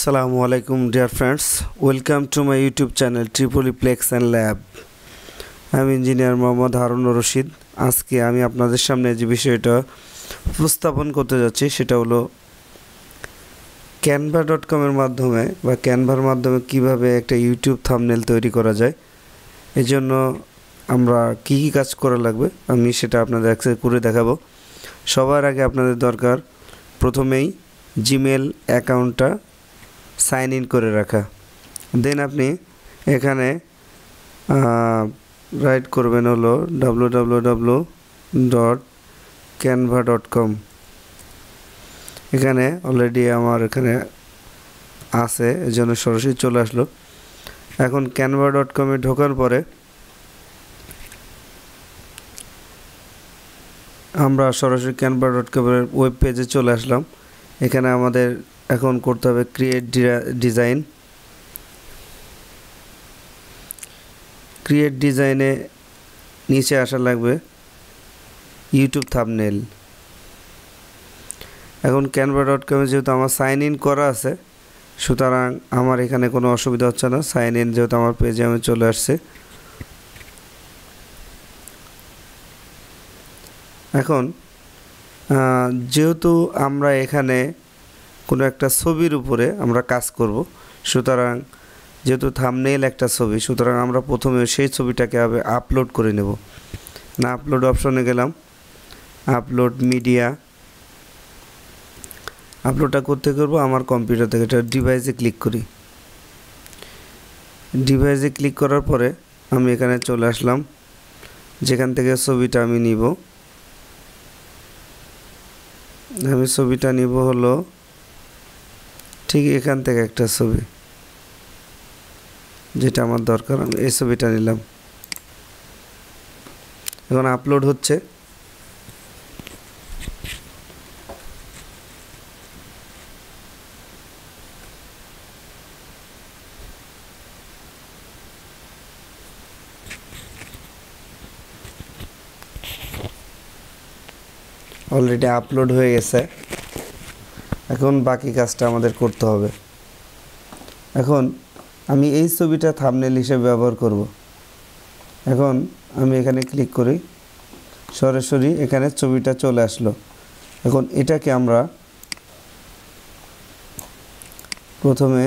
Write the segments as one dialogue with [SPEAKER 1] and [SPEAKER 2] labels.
[SPEAKER 1] Assalamu alaikum dear friends, welcome to my YouTube channel Tripoliplex and Lab. আমি engineer Mohammad Harun Rashid. আজকে আমি আপনাদের সামনে যে বিষয়টা উপস্থাপন করতে যাচ্ছি সেটা হলো canva.com এর মাধ্যমে বা ক্যানভার মাধ্যমে কিভাবে একটা ইউটিউব থাম্বনেল তৈরি করা যায়। এজন্য আমরা কি কাজ করা লাগবে আমি সেটা আপনাদের একসাথে করে দেখাবো। সবার আগে আপনাদের দরকার প্রথমেই জিমেল অ্যাকাউন্টটা সাইন ইন করে রাখা। দেন আপনি এখানে রাইট করবেন হলো www.canva.com। এখানে অলরেডি আমার এখানে আছে, এজন্য সরাসরি চলে আসলো। এখন canva.com এ ঢোকার পরে আমরা সরাসরি canva.com এর ওয়েব পেজে চলে আসলাম। এখানে আমাদের এখন করতে হবে ক্রিয়েট ডিজাইন। ক্রিয়েট ডিজাইনে নিচে আসা লাগবে ইউটিউব থাম্বনেল। এখন canva.com এ যেহেতু আমার সাইন ইন করা আছে সুতরাং আমার এখানে কোনো অসুবিধা হচ্ছে না। সাইন ইন যেহেতু আমার পেজে আমি চলে আসছে। এখন যেহেতু আমরা এখানে কোনো একটা ছবির উপরে আমরা কাজ করব, সুতরাং যেহেতু থাম্বনেল একটা ছবি সুতরাং আমরা প্রথমে সেই ছবিটাকে আপলোড করে নেব। না আপলোড অপশনে গেলাম, আপলোড মিডিয়া। আপলোডটা করতে করব আমার কম্পিউটার থেকে, এটা ডিভাইসে ক্লিক করি। ডিভাইসে ক্লিক করার পরে আমি এখানে চলে আসলাম, যেখান থেকে ছবিটা আমি নিব। আমি ছবিটা নিব হলো ঠিক এখান থেকে একটা ছবি যেটা আমার দরকার, আমি এই ছবিটা নিলাম। এখন আপলোড হচ্ছে। অলরেডি আপলোড হয়ে গেছে। এখন বাকি কাজটা আমাদের করতে হবে। এখন আমি এই ছবিটা থাম্বনেল হিসেবে ব্যবহার করব। এখন আমি এখানে ক্লিক করি, সরাসরি এখানে ছবিটা চলে আসলো। এখন এটাকে আমরা প্রথমে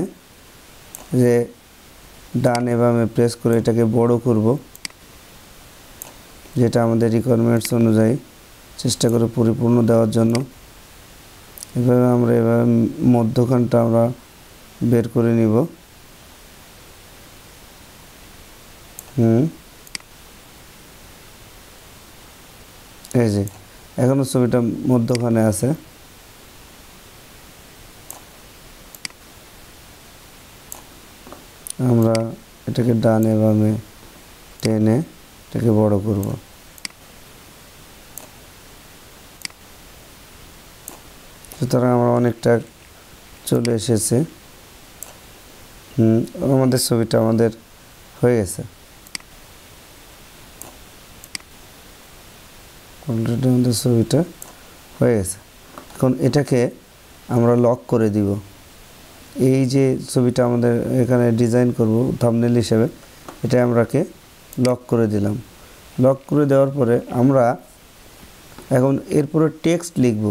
[SPEAKER 1] যে ডান বামে প্রেস করে এটাকে বড় করব, যেটা আমাদের রিকোয়ারমেন্টস অনুযায়ী চেষ্টা করে পরিপূর্ণ দেওয়ার জন্য। এভাবে আমরা এভাবে মধ্যখানটা আমরা বের করে নিব। এই যে এখনো ছবিটা মধ্যখানে আছে। আমরা এটাকে ডানে বামে টেনে এটাকে বড় করব। সুতরাং আমরা অনেকটা চলে এসেছে। আমাদের ছবিটা আমাদের হয়ে গেছে। অলরেডি আমাদের ছবিটা হয়ে গেছে। এখন এটাকে আমরা লক করে দিব। এই যে ছবিটা আমাদের এখানে ডিজাইন করব থাম্বনেল হিসেবে, এটা আমরাকে লক করে দিলাম। লক করে দেওয়ার পরে আমরা এখন এরপরে টেক্সট লিখব।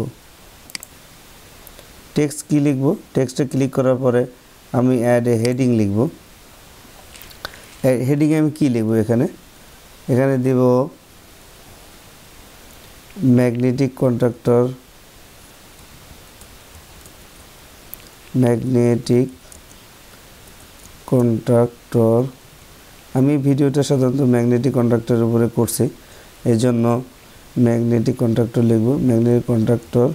[SPEAKER 1] টেক্সট কি লিখব? টেক্সটে ক্লিক করার পরে আমি অ্যাড এ হেডিং লিখব। হেডিংয়ে আমি কি লিখব? এখানে দেব ম্যাগনেটিক কন্ট্রাক্টর। আমি ভিডিওটা সাধারণত ম্যাগনেটিক কন্ট্রাক্টরের উপরে করছি, এই জন্য ম্যাগনেটিক কন্ট্রাক্টর লিখব। Magnetic contractor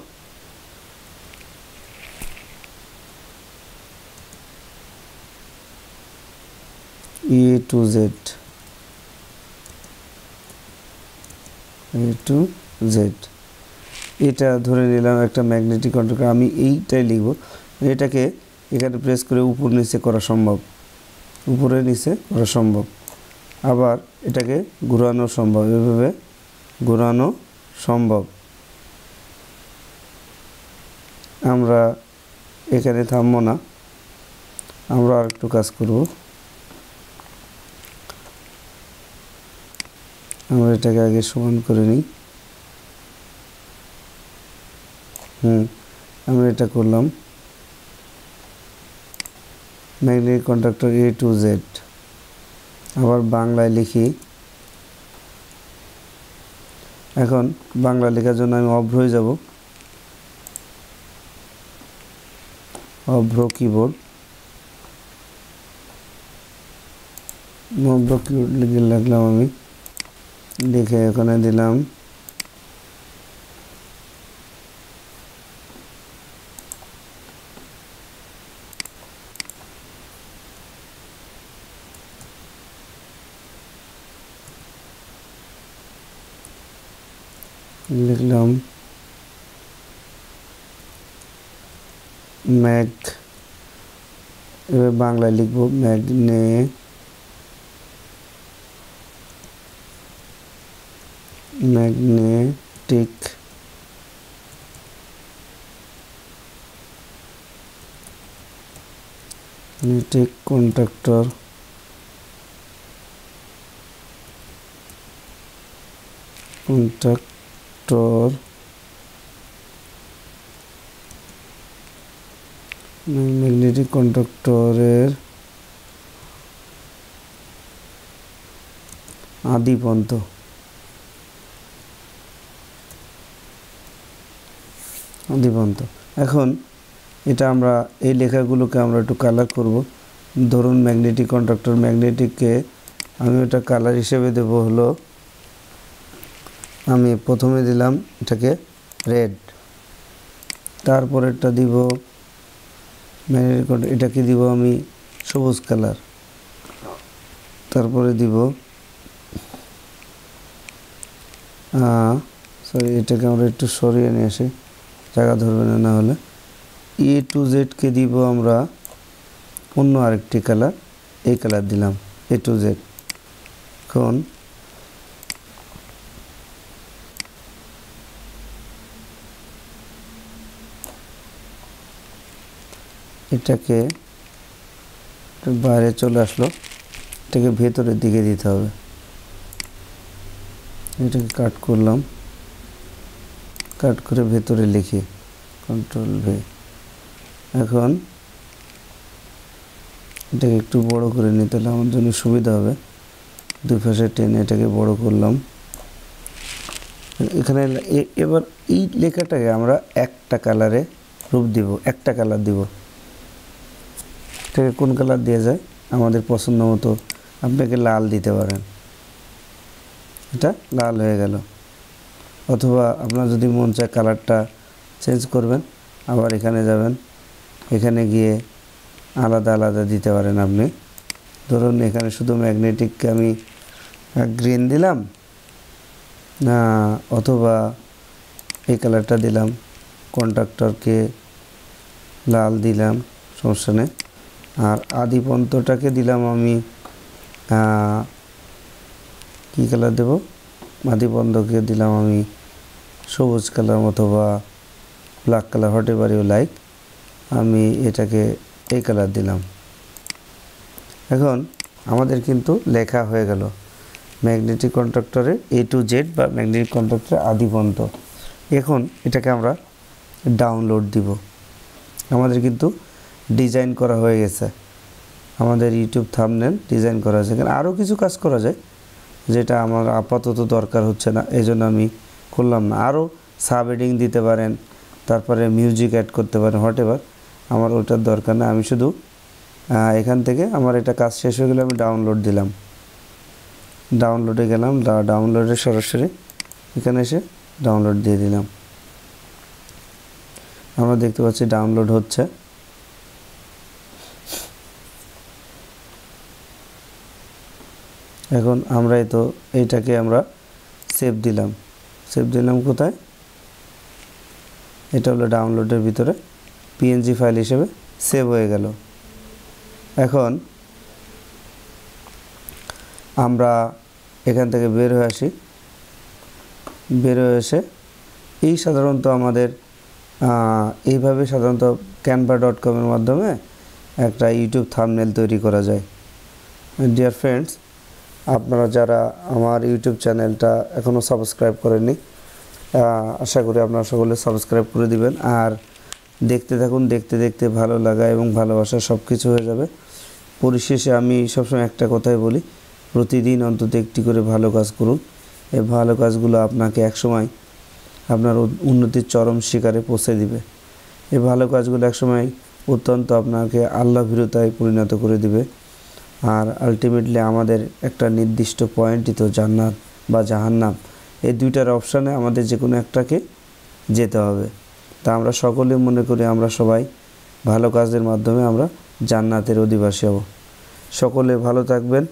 [SPEAKER 1] A to Z। এটা ধরে নিলাম একটা ম্যাগনেটিক কন্ট্রাক্টর। আমি এইটাই লিখব। এটাকে এখানে প্রেস করে উপর নিচে করা সম্ভব, উপরে নিচে করা সম্ভব। আবার এটাকে ঘোরানো সম্ভব, এভাবে ঘোরানো সম্ভব। আমরা এখানে থামবো না, আমরা আর একটু কাজ করব। আমরা এটাকে আগে সমান করে নিই। আমরা এটা করলাম। Magnetic conductor A to Z, আবার বাংলায় লিখি। এখন বাংলা লেখার জন্য আমি অভ্রয়ে যাব, অভ্র কিবোর্ড, অভ্র কিবোর্ড লিখে লাগলাম আমি, লিখে এখানে দিলাম ম্যাগ, এবার বাংলায় লিখব ম্যাগনেটিক কন্ডাক্টর ম্যাগনেটিক কন্ডাক্টরের আদিপন্ত। এখন এটা আমরা এই লেখাগুলোকে আমরা একটু কালার করব। ধরুন ম্যাগনেটিক কন্ডাক্টর, ম্যাগনেটিককে আমি ওটা কালার হিসেবে দেব হলো, আমি প্রথমে দিলাম এটাকে রেড, তারপরেরটা দিব ম্যাগনেটিক কন্ডাক্টর, এটাকে দিব আমি সবুজ কালার, তারপরে দিব সরি এটাকে আমরা একটু সরিয়ে নিয়ে আসি, জায়গা ধরবে না, না হলে A to Z কে দিব আমরা অন্য আরেকটি কালার, এই কালার দিলাম A to Z। এখন এটাকে বাইরে চলে আসলো, এটাকে ভেতরের দিকে দিতে হবে। এটাকে কাট করলাম, কাট করে ভেতরে লিখি কন্ট্রোল V। এখন এটাকে একটু বড় করে নিতে হলে আমার জন্য সুবিধা হবে, দুই পাশে টেনে এটাকে বড় করলাম। এখানে এবার এই লেখাটাকে আমরা একটা কালারে রূপ দিব, একটা কালার দিব। এটাকে কোন কালার দেওয়া যায় আমাদের পছন্দ মতো, আপনাকে লাল দিতে পারেন, এটা লাল হয়ে গেল। অথবা আপনার যদি মন চায় কালারটা চেঞ্জ করবেন, আবার এখানে যাবেন, এখানে গিয়ে আলাদা আলাদা দিতে পারেন আপনি। ধরুন এখানে শুধু ম্যাগনেটিককে আমি গ্রিন দিলাম না, অথবা এই কালারটা দিলাম, কন্ডাক্টরকে লাল দিলাম, সমস্যা নেই। আর আদিপন্তটাকে দিলাম আমি কী কালার দেব, আদিপন্তকে দিলাম আমি সবুজ কালার অথবা black colour, whatever you like. আমি এটাকে এই কালার দিলাম। এখন আমাদের কিন্তু লেখা হয়ে গেল ম্যাগনেটিক কন্ডাক্টরের A to Z বা ম্যাগনেটিক কন্ডাক্টরের আদিপন্ত। এখন এটাকে আমরা ডাউনলোড দিব। আমাদের কিন্তু ডিজাইন করা হয়ে গেছে, আমাদের ইউটিউব থাম্বনেল ডিজাইন করা আছে। এখানে আরও কিছু কাজ করা যায়, যেটা আমার আপাতত দরকার হচ্ছে না, এই জন্য আমি করলাম না। আরও সাব হেডিং দিতে পারেন, তারপরে মিউজিক অ্যাড করতে পারেন, হোয়াট এভার, আমার ওটার দরকার না। আমি শুধু এখান থেকে আমার এটা কাজ শেষ হয়ে গেলে আমি ডাউনলোড দিলাম, ডাউনলোডে গেলাম, ডাউনলোডে সরাসরি এখানে এসে ডাউনলোড দিয়ে দিলাম। আমরা দেখতে পাচ্ছি ডাউনলোড হচ্ছে। এখন আমরা তো এইটাকে আমরা সেভ দিলাম, সেভ দিলাম কোথায়, এটা হলো ডাউনলোডের ভিতরে PNG ফাইল হিসেবে সেভ হয়ে গেল। এখন আমরা এখান থেকে বের হয়ে আসি, বের হয়ে এসে এই সাধারণত আমাদের এইভাবে সাধারণত canva.com-এর মাধ্যমে একটা ইউটিউব থাম্বনেল তৈরি করা যায়। ডিয়ার ফ্রেন্ডস, আপনারা যারা আমার ইউটিউব চ্যানেলটা এখনও সাবস্ক্রাইব করেননি, আশা করি আপনারা সকলে সাবস্ক্রাইব করে দিবেন। আর দেখতে থাকুন, দেখতে দেখতে ভালো লাগা এবং ভালোবাসা সব কিছু হয়ে যাবে। পরিশেষে আমি সবসময় একটা কথাই বলি, প্রতিদিন অন্তত একটি করে ভালো কাজ করুন। এই ভালো কাজগুলো আপনাকে একসময় আপনার উন্নতির চরম শিখরে পৌঁছে দিবে। এই ভালো কাজগুলো একসময় অত্যন্ত আপনাকে আল্লাহ ভীরতায় পরিণত করে দিবে। আর আলটিমেটলি আমাদের একটা নির্দিষ্ট পয়েন্টই তো জান্নাত বা জাহান্নাম, এই দুইটার অপশানে আমাদের যে কোনো একটাকে যেতে হবে। তা আমরা সকলে মনে করি আমরা সবাই ভালো কাজের মাধ্যমে আমরা জান্নাতের অধিবাসী হব। সকলে ভালো থাকবেন।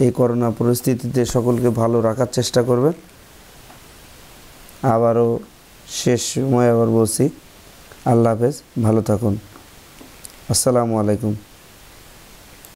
[SPEAKER 1] এই করোনা পরিস্থিতিতে সকলকে ভালো রাখার চেষ্টা করবেন। আবারও শেষ সময় আবার বলছি, আল্লাহ হাফেজ, ভালো থাকুন। আসসালামু আলাইকুম।